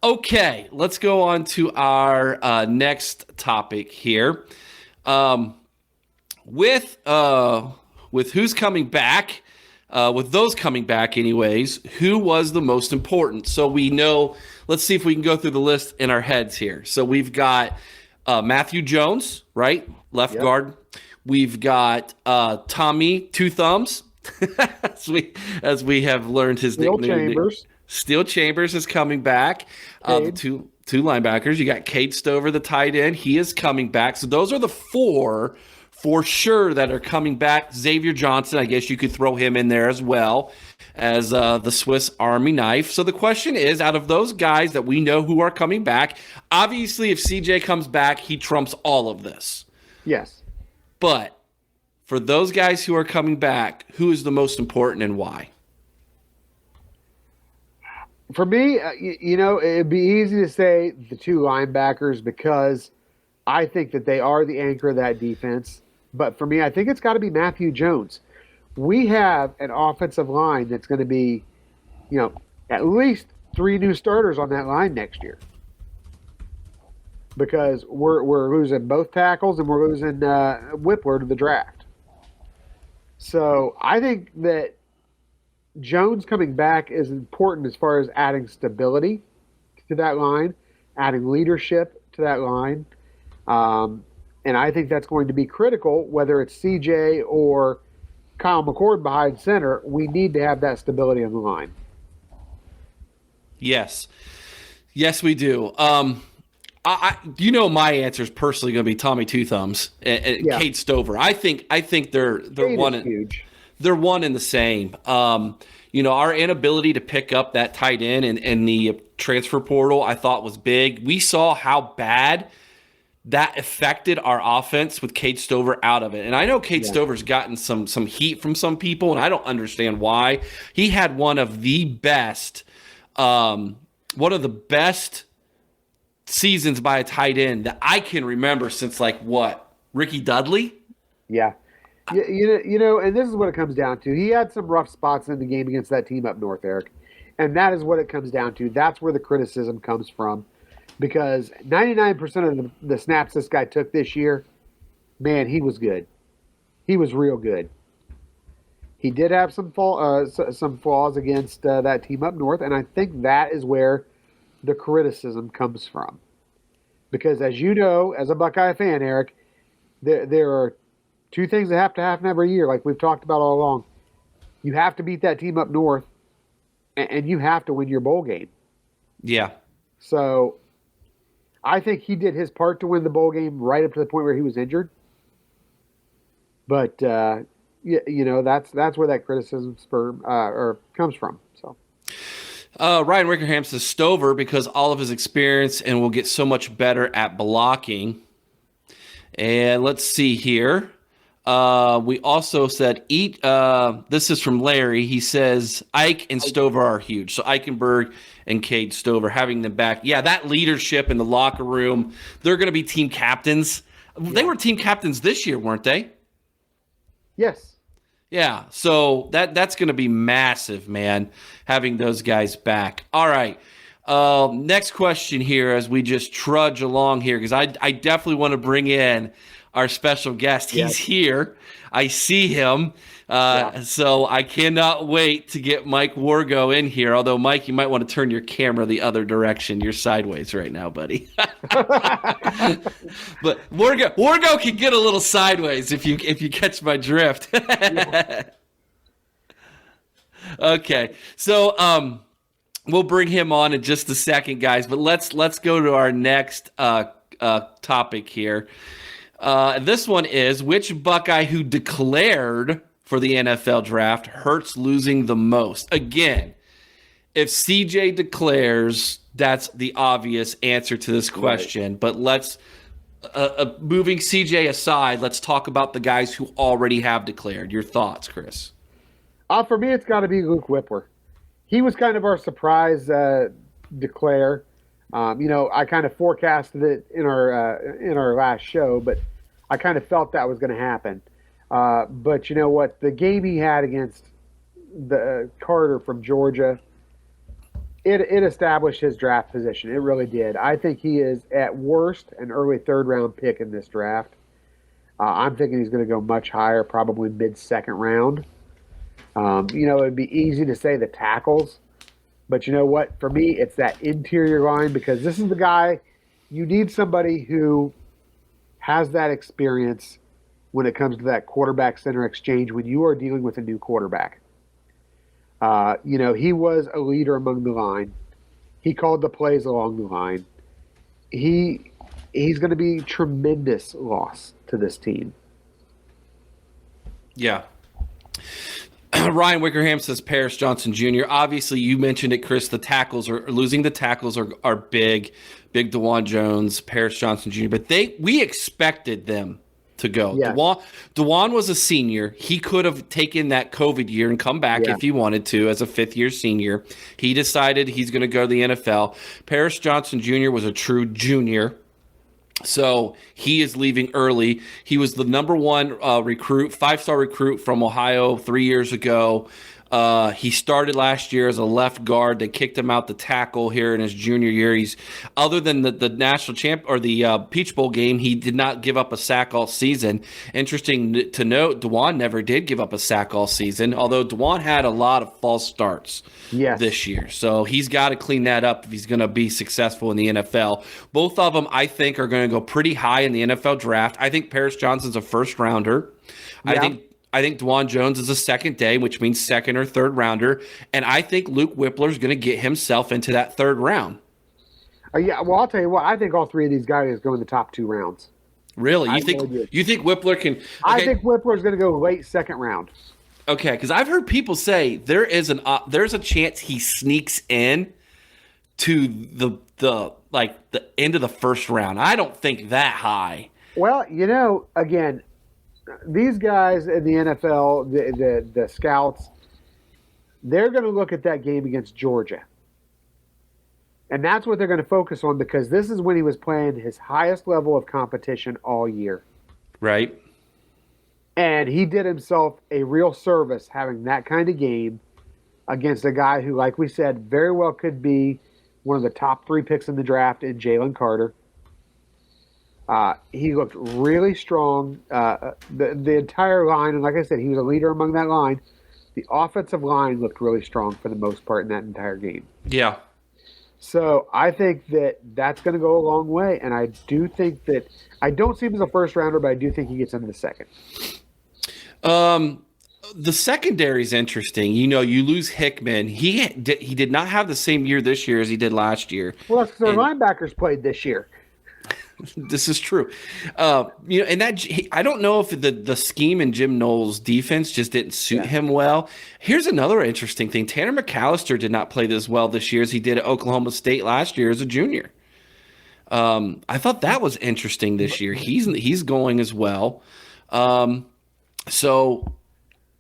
Okay, let's go on to our next topic here. Um, with with who's coming back, with those coming back, anyways, who was the most important? So we know. Let's see if we can go through the list in our heads here. So we've got Matthew Jones, right, left Yep. guard. We've got Tommy Two Thumbs, as we have learned his Will nickname. Chambers, Steel Chambers is coming back. The Cade. two linebackers. You got Cade Stover, the tight end. He is coming back. So those are the four for sure that are coming back. Xavier Johnson, I guess you could throw him in there as well as the Swiss Army knife. So the question is, out of those guys that we know who are coming back, obviously if CJ comes back, he trumps all of this. Yes. But for those guys who are coming back, who is the most important and why? For me, it'd be easy to say the two linebackers because I think that they are the anchor of that defense. But for me, I think it's got to be Matthew Jones. We have an offensive line that's going to be, at least three new starters on that line next year because we're losing both tackles and we're losing Whippler to the draft. So I think that Jones coming back is important as far as adding stability to that line, adding leadership to that line. And I think that's going to be critical, whether it's CJ or Kyle McCord behind center. We need to have that stability on the line. Yes. Yes, we do. My answer is personally going to be Tommy Two Thumbs and Yeah. Kate Stover. I think they're Cade one is huge. they're one and the same. Our inability to pick up that tight end and the transfer portal, I thought was big. We saw how bad that affected our offense with Cade Stover out of it. And I know Cade Stover's gotten some heat from some people, and I don't understand why. He had one of the best seasons by a tight end that I can remember since Ricky Dudley? Yeah. And this is what it comes down to. He had some rough spots in the game against that team up north, Eric. And that is what it comes down to. That's where the criticism comes from. Because 99% of the snaps this guy took this year, man, he was good. He was real good. He did have some flaws against that team up north, and I think that is where the criticism comes from. Because as you know, as a Buckeye fan, Eric, there are two things that have to happen every year, like we've talked about all along. You have to beat that team up north, and you have to win your bowl game. Yeah. So I think he did his part to win the bowl game right up to the point where he was injured. But that's where that criticism comes from. So Ryan Wickerham says Stover because all of his experience and will get so much better at blocking. And let's see here. We also said this is from Larry. He says Ike and Stover are huge. So Eichenberg and Cade Stover having them back. Yeah, that leadership in the locker room. They're going to be team captains. Yeah. They were team captains this year, weren't they? Yes. Yeah. So that's going to be massive, man, having those guys back. All right. Next question here as we just trudge along here because I definitely want to bring in our special guest. He's here. I see him. So I cannot wait to get Mike Wargo in here. Although, Mike, you might want to turn your camera the other direction. You're sideways right now, buddy. But Wargo can get a little sideways if you catch my drift. Okay. So we'll bring him on in just a second, guys. But let's go to our next topic here. This one is which Buckeye who declared for the NFL draft hurts losing the most? Again, if CJ declares, that's the obvious answer to this question. Right. But let's, moving CJ aside, let's talk about the guys who already have declared. Your thoughts, Chris? For me, it's got to be Luke Whippler. He was kind of our surprise declare. I kind of forecasted it in our last show, but I kind of felt that was going to happen. But you know what? The game he had against the Carter from Georgia, it established his draft position. It really did. I think he is at worst an early third round pick in this draft. I'm thinking he's going to go much higher, probably mid second round. It'd be easy to say the tackles, but you know what? For me, it's that interior line because this is the guy you need somebody who has that experience when it comes to that quarterback center exchange when you are dealing with a new quarterback. He was a leader among the line. He called the plays along the line. He's going to be tremendous loss to this team. Yeah. Ryan Wickerham says Paris Johnson Jr. Obviously, you mentioned it, Chris. The tackles are losing. The tackles are big. Big DeJuan Jones, Paris Johnson Jr. But we expected them to go. Yes. DeJuan was a senior. He could have taken that COVID year and come back if he wanted to as a fifth-year senior. He decided he's going to go to the NFL. Paris Johnson Jr. was a true junior. So he is leaving early. He was the number one recruit, five-star recruit from Ohio 3 years ago. He started last year as a left guard. They kicked him out the tackle here in his junior year. He's other than the national champ or the Peach Bowl game, he did not give up a sack all season. Interesting to note, DeJuan never did give up a sack all season, although DeJuan had a lot of false starts this year. So he's got to clean that up if he's going to be successful in the NFL. Both of them, I think, are going to go pretty high in the NFL draft. I think Paris Johnson's a first rounder. Yeah. I think DeJuan Jones is a second day, which means second or third rounder. And I think Luke Whippler is going to get himself into that third round. Well, I'll tell you what. I think all three of these guys go in the top 2 rounds. Really? You think Whippler can? Okay. I think Whippler is going to go late second round. Okay, because I've heard people say there's a chance he sneaks in to the end of the first round. I don't think that high. Well, again, these guys in the NFL, the scouts, they're going to look at that game against Georgia. And that's what they're going to focus on because this is when he was playing his highest level of competition all year. Right. And he did himself a real service having that kind of game against a guy who, like we said, very well could be one of the top 3 picks in the draft in Jalen Carter. He looked really strong. The entire line, and like I said, he was a leader among that line. The offensive line looked really strong for the most part in that entire game. Yeah. So I think that's going to go a long way, and I do think that I don't see him as a first rounder, but I do think he gets into the second. The secondary is interesting. You lose Hickman. He did not have the same year this year as he did last year. Well, that's because our linebackers played this year. This is true. And that I don't know if the scheme in Jim Knowles' defense just didn't suit him well. Here's another interesting thing. Tanner McAllister did not play as well this year as he did at Oklahoma State last year as a junior. I thought that was interesting this year. He's going as well. So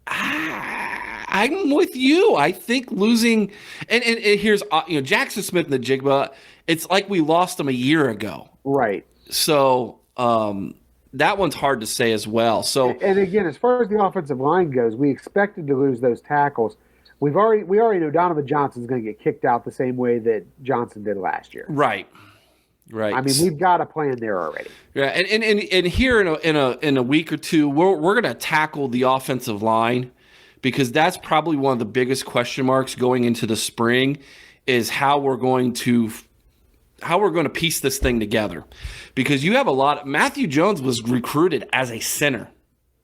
I'm with you. I think losing and here's Jackson Smith and the Jigba. It's like we lost him a year ago. Right. So that one's hard to say as well. So and again, as far as the offensive line goes, we expected to lose those tackles. We already know Donovan Johnson's going to get kicked out the same way that Johnson did last year. Right. I mean, we've got a plan there already. Yeah, and here in a week or two, we're going to tackle the offensive line because that's probably one of the biggest question marks going into the spring is how we're going to piece this thing together, because you have a lot. Matthew Jones was recruited as a center.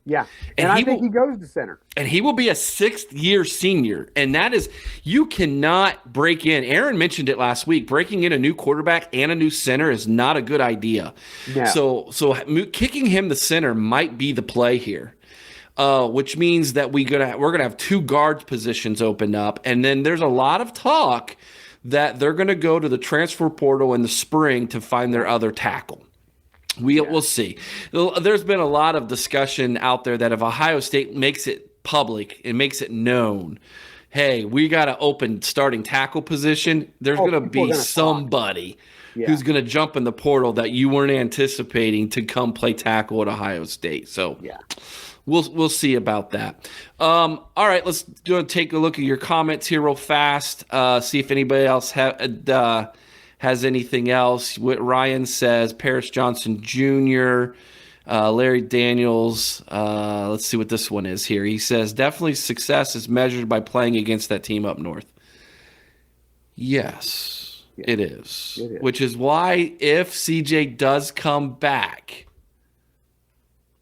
Yeah, and I think he goes to center. And he will be a 6th-year senior, and that is, you cannot break in. Aaron mentioned it last week. Breaking in a new quarterback and a new center is not a good idea. No. So kicking him the center might be the play here, which means that we're gonna have 2 guard positions open up, and then there's a lot of talk that they're going to go to the transfer portal in the spring to find their other tackle. We'll see. There's been a lot of discussion out there that if Ohio State makes it public and makes it known, hey, we got to open starting tackle position, there's going to be somebody who's going to jump in the portal that you weren't anticipating to come play tackle at Ohio State. So we'll see about that. All right, let's go and take a look at your comments here real fast. See if anybody else has anything else. What Ryan says: Paris Johnson Jr., Larry Daniels. Let's see what this one is here. He says definitely success is measured by playing against that team up north. Yes, it is. It is. Which is why if CJ does come back,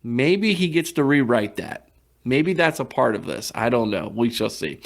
maybe he gets to rewrite that. Maybe that's a part of this. I don't know. We shall see.